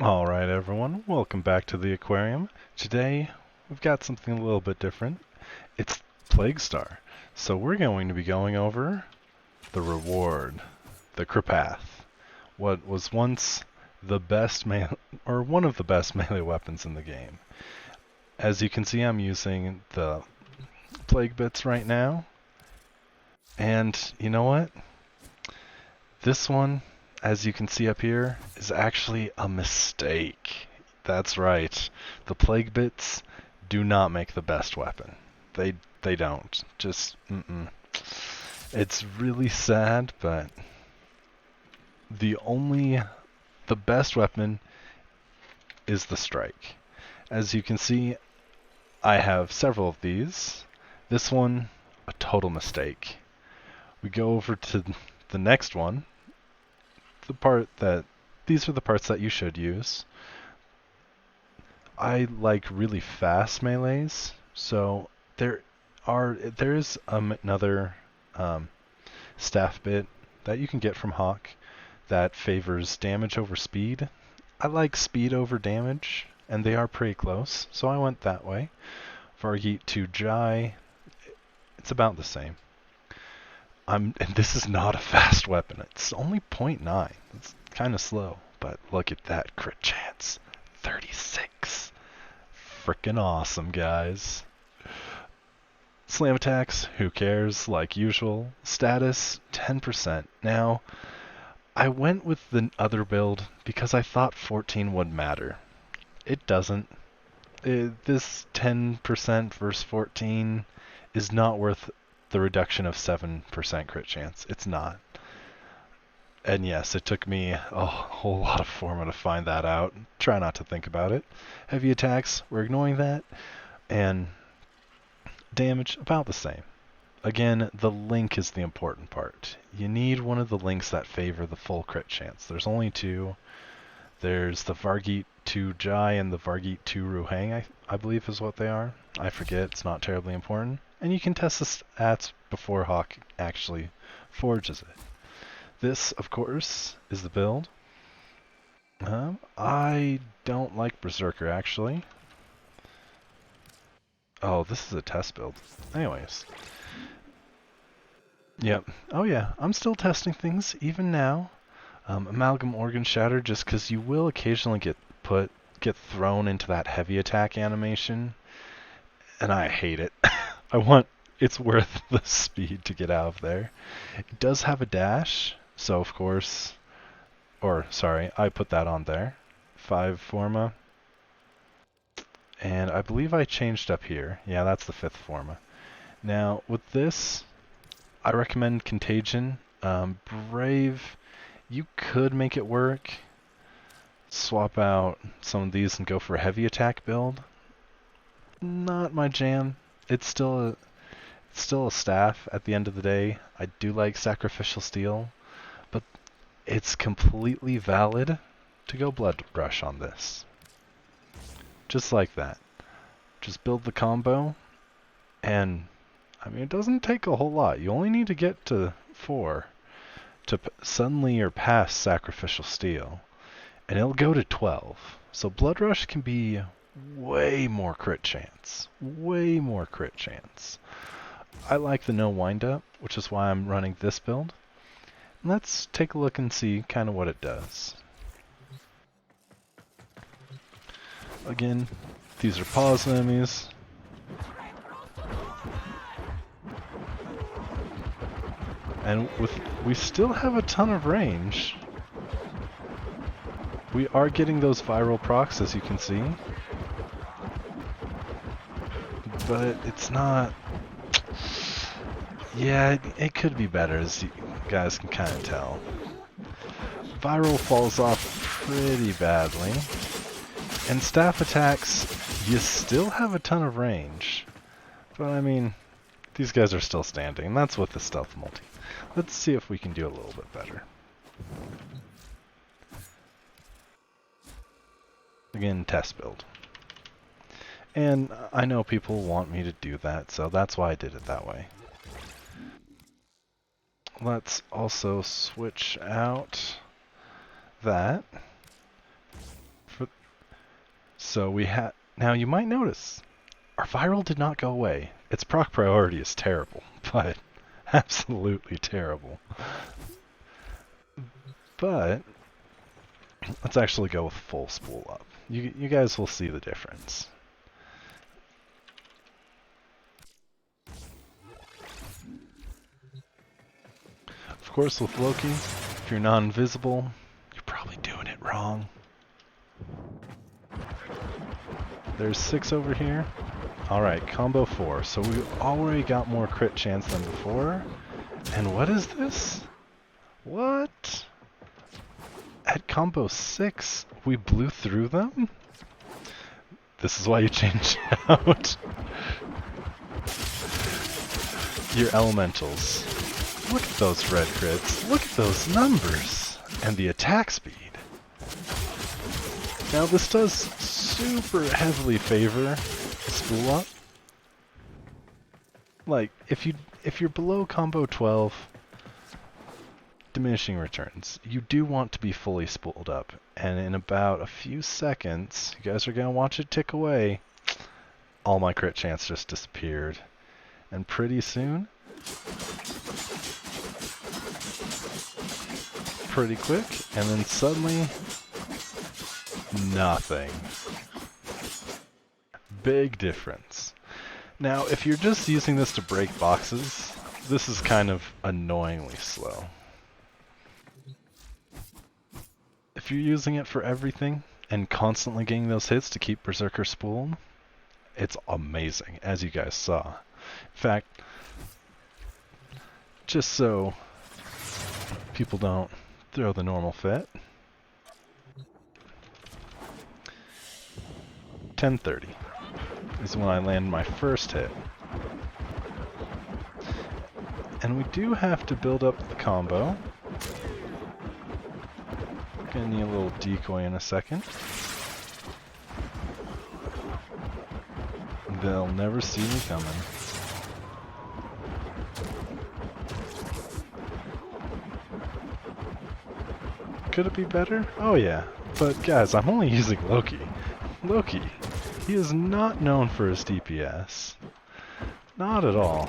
Alright everyone, welcome back to the aquarium. Today we've got something a little bit different. It's Plague Star. So we're going to be going over the reward, the Kripath. What was once the best or one of the best melee weapons in the game. As you can see, I'm using the plague bits right now. And you know what? This one, as you can see up here, is actually a mistake. That's right. The plague bits do not make the best weapon. They don't. Just It's really sad, but the best weapon is the strike. As you can see, I have several of these. This one, a total mistake. We go over to the next one. These are the parts that you should use. I like really fast melees, so there is another staff bit that you can get from Hawk that favors damage over speed. I like speed over damage, and they are pretty close, so I went that way. Vargeet to Jai, it's about the same. And this is not a fast weapon. It's only 0.9. It's kind of slow, but look at that crit chance. 36. Frickin' awesome, guys. Slam attacks, who cares, like usual. Status, 10%. Now, I went with the other build because I thought 14 would matter. It doesn't. This 10% versus 14 is not worth the reduction of 7% crit chance. It's not. And yes, it took me a whole lot of Forma to find that out. Try not to think about it. Heavy attacks, we're ignoring that. And damage, about the same. Again, the link is the important part. You need one of the links that favor the full crit chance. There's only two. There's the Vargeet 2 Jai and the Vargeet 2 Ruhang, I believe is what they are. I forget, it's not terribly important. And you can test the stats before Hawk actually forges it. This, of course, is the build. I don't like Berserker, actually. Oh, this is a test build. Anyways. Yep. Oh yeah, I'm still testing things, even now. Amalgam Organ Shatter, just because you will occasionally get thrown into that heavy attack animation. And I hate it. It's worth the speed to get out of there. It does have a dash, so of course, I put that on there. 5 Forma. And I believe I changed up here. Yeah, that's the 5th Forma. Now, with this, I recommend Contagion. Brave, you could make it work. Swap out some of these and go for a heavy attack build. Not my jam. It's still a staff at the end of the day. I do like Sacrificial Steel, but it's completely valid to go Blood Rush on this. Just like that. Just build the combo, and I mean, it doesn't take a whole lot. You only need to get to 4 to suddenly or pass Sacrificial Steel, and it'll go to 12. So Blood Rush can be way more crit chance. Way more crit chance. I like the no windup, which is why I'm running this build. Let's take a look and see kind of what it does. Again, these are pause enemies. And we still have a ton of range. We are getting those viral procs, as you can see. But it's not... Yeah, it could be better, as you guys can kind of tell. Viral falls off pretty badly. And staff attacks, you still have a ton of range. But I mean, these guys are still standing, and that's with the stealth multi. Let's see if we can do a little bit better. Again, test build. And I know people want me to do that, so that's why I did it that way. Let's also switch out that So we had. Now you might notice our viral did not go away. Its proc priority is terrible, but absolutely terrible. But let's actually go with full spool up. You guys will see the difference. Of course, with Loki, if you're non-invisible, you're probably doing it wrong. There's 6 over here. Alright, combo 4. So we've already got more crit chance than before. And what is this? What? At combo 6, we blew through them? This is why you change out your elementals. Look at those red crits. Look at those numbers. And the attack speed. Now this does super heavily favor spool up. Like, if you're below combo 12, diminishing returns, you do want to be fully spooled up. And in about a few seconds, you guys are going to watch it tick away. All my crit chance just disappeared. And pretty soon, pretty quick, and then suddenly, nothing. Big difference. Now, if you're just using this to break boxes, this is kind of annoyingly slow. If you're using it for everything, and constantly getting those hits to keep Berserker spooled, it's amazing, as you guys saw. In fact, just so people don't throw the normal fit, 10:30 is when I land my first hit. And we do have to build up the combo. Gonna need a little decoy in a second. They'll never see me coming. Could it be better? Oh yeah. But guys, I'm only using Loki. Loki. He is not known for his DPS. Not at all.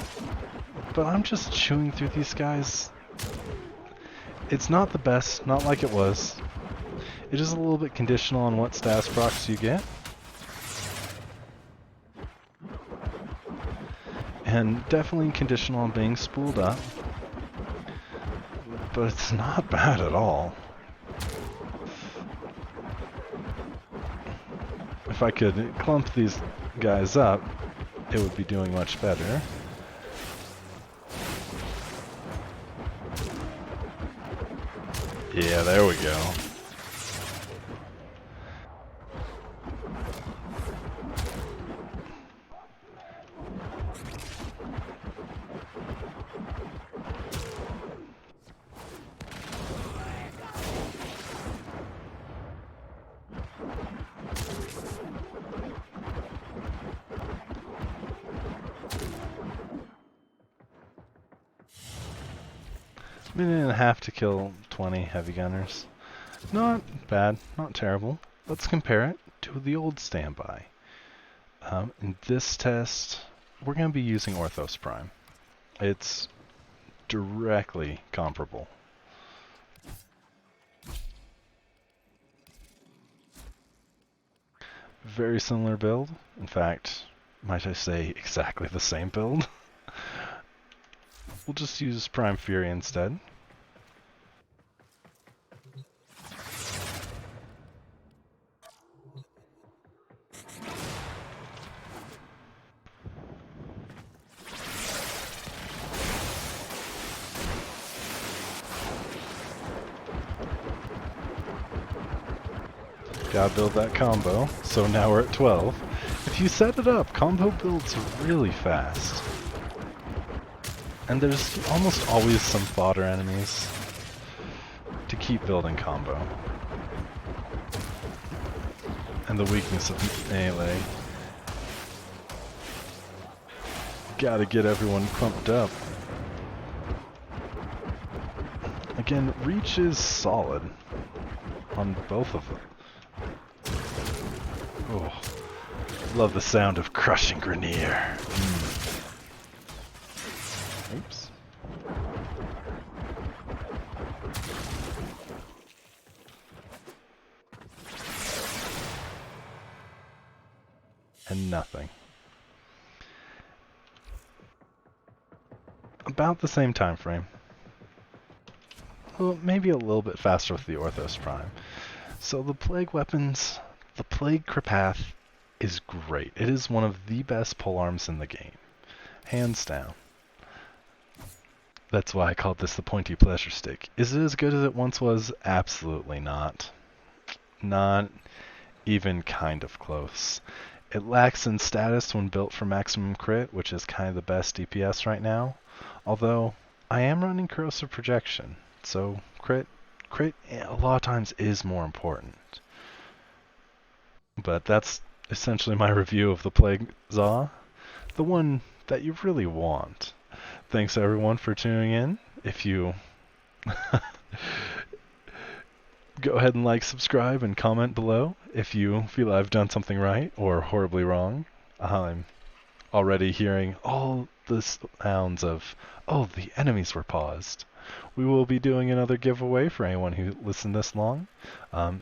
But I'm just chewing through these guys. It's not the best, not like it was. It is a little bit conditional on what status procs you get. And definitely conditional on being spooled up. But it's not bad at all. If I could clump these guys up, it would be doing much better. Yeah, there we go. Minute and a half to kill 20 heavy gunners. Not bad, not terrible. Let's compare it to the old standby. In this test, we're going to be using Orthos Prime. It's directly comparable. Very similar build. In fact, might I say exactly the same build. We'll just use Prime Fury instead. Gotta build that combo, so now we're at 12. If you set it up, combo builds really fast. And there's almost always some fodder enemies to keep building combo. And the weakness of melee. Gotta get everyone clumped up. Again, reach is solid on both of them. Oh, love the sound of crushing Grenier. Oops. And nothing. About the same time frame. Well, maybe a little bit faster with the Orthos Prime. So the Plague weapons, the Plague Kripath is great. It is one of the best polearms in the game. Hands down. That's why I called this the pointy pleasure stick. Is it as good as it once was? Absolutely not. Not even kind of close. It lacks in status when built for maximum crit, which is kind of the best DPS right now. Although, I am running corrosive projection, so crit a lot of times is more important. But that's essentially my review of the Plague Za, the one that you really want. Thanks everyone for tuning in. If you go ahead and like, subscribe, and comment below if you feel I've done something right or horribly wrong. I'm already hearing all the sounds of, oh, the enemies were paused. We will be doing another giveaway for anyone who listened this long.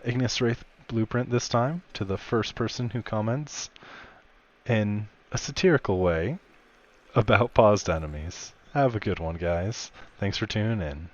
Ignis Wraith Blueprint this time to the first person who comments in a satirical way about paused enemies. Have a good one, guys. Thanks for tuning in.